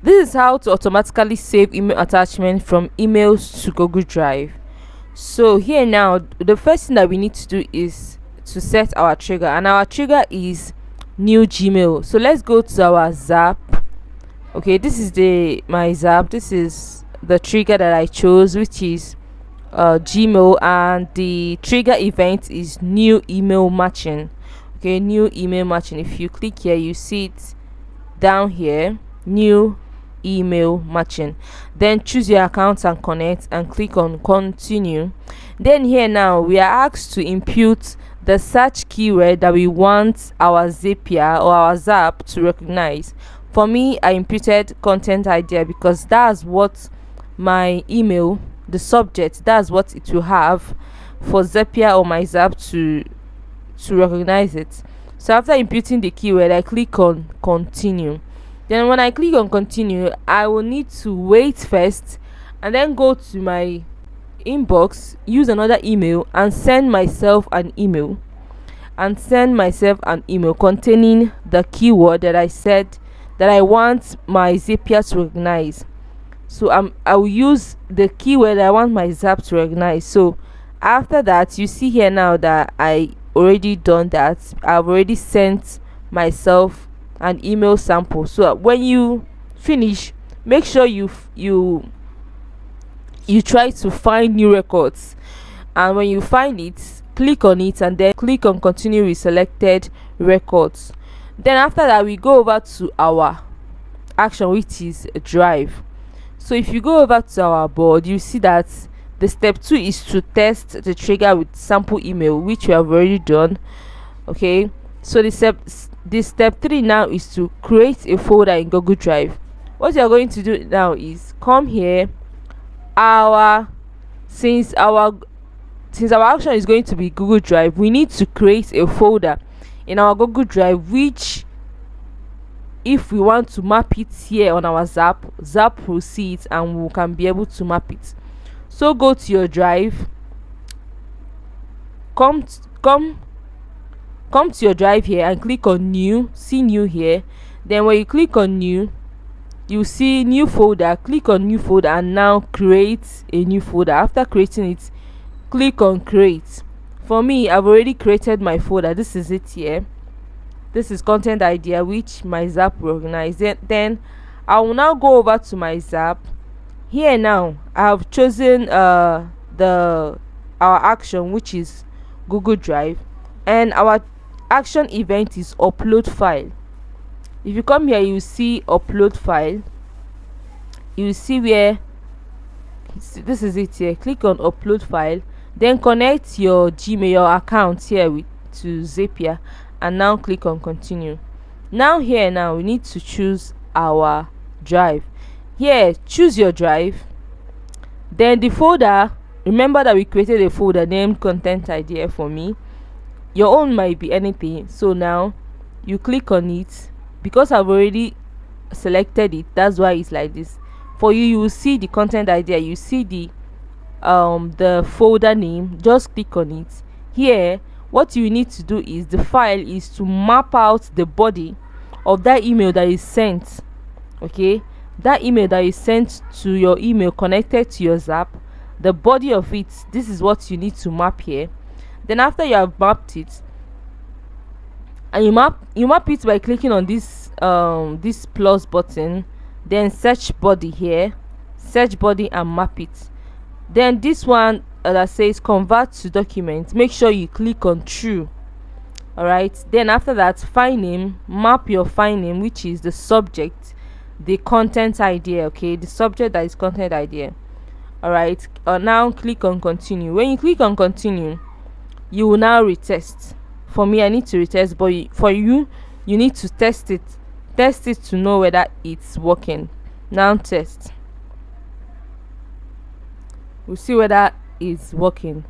This is how to automatically save email attachment from emails to Google Drive. So here now, the first thing that we need to do is to set our trigger, and our trigger is new Gmail. So let's go to our Zap. Okay, this is my Zap. This is the trigger that I chose, which is Gmail, and the trigger event is new email matching. Okay, new email matching. If you click here, you see it down here, new email matching. Then choose your account and connect, and click on continue. Then here now we are asked to input the search keyword that we want our Zapier or our Zap to recognize. For me, I inputted content idea because that's what my email, the subject, that's what it will have for Zapier or my Zap to recognize it. So after inputting the keyword, I click on continue. Then when I click on continue, I will need to wait first and then go to my inbox, use another email, and send myself an email containing the keyword that I said that I want my Zapier to recognize. So I will use the keyword I want my Zap to recognize. So after that, you see here now that I already done that. I've already sent myself an email sample. So when you finish, make sure you try to find new records, and when you find it, click on it and then click on continue with selected records. Then after that, we go over to our action, which is Drive. So if you go over to our board, you see that the step 2 is to test the trigger with sample email, which we have already done. Okay, so the step 3 now is to create a folder in Google Drive. What you are going to do now is come here. Since our action is going to be Google Drive, we need to create a folder in our Google Drive, which if we want to map it here on our Zap will see it and we can be able to map it. So go to your Drive, come to your Drive here and click on new. See new here. Then when you click on new, you see new folder. Click on new folder and now create a new folder. After creating it, click on create. For me, I've already created my folder. This is it here. This is content idea, which my Zap will recognize. Then I will now go over to my Zap. Here now I have chosen our action, which is Google Drive, and our action event is upload file. If you come here, you see upload file. You see where this is it here. Click on upload file, then connect your Gmail account here to Zapier, and now click on continue. Now here now we need to choose our Drive. Here, choose your Drive. Then the folder, remember that we created a folder named content idea. For me, your own might be anything. So now you click on it. Because I've already selected it, that's why it's like this. For you, you will see the content idea, you see the folder name. Just click on it. Here, what you need to do is the file is to map out the body of that email that is sent. Okay, that email that is sent to your email connected to your Zap, the body of it, this is what you need to map here. Then after you have mapped it, and you map it by clicking on this plus button, then search body here, search body and map it. Then this one that says convert to document, make sure you click on true. All right, then after that, file name, map your file name, which is the subject, the content idea. Okay, the subject that is content idea. All right, now click on continue. When you click on continue, you will now retest. For me, I need to retest, but for you need to test it to know whether it's working. Now test. We'll see whether it's working.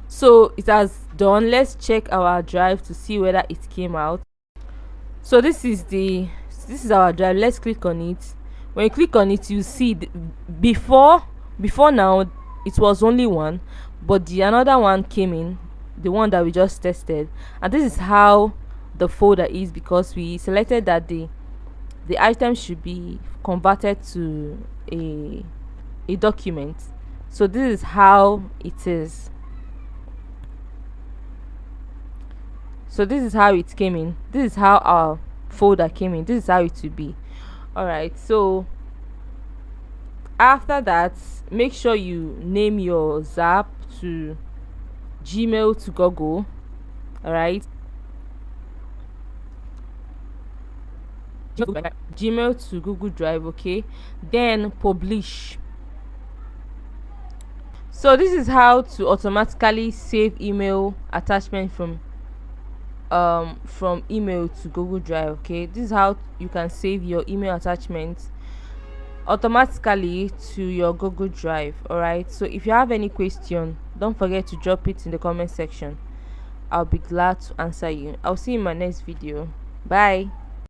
So it has done. Let's check our Drive to see whether it came out. So this is our Drive. Let's click on it. When you click on it, you see before now it was only one, but the another one came in, the one that we just tested. And this is how the folder is, because we selected that the the item should be converted to a document. So this is how it is. So this is how it came in. This is how our folder came in. This is how it will be. All right, so after that, make sure you name your Zap to Gmail to Google. All right, Gmail to Google Drive. Okay, then publish. So this is how to automatically save email attachment from email to Google Drive. Okay, this is how you can save your email attachments automatically to your Google Drive. All right, so if you have any question, don't forget to drop it in the comment section. I'll be glad to answer you. I'll see you in my next video. Bye.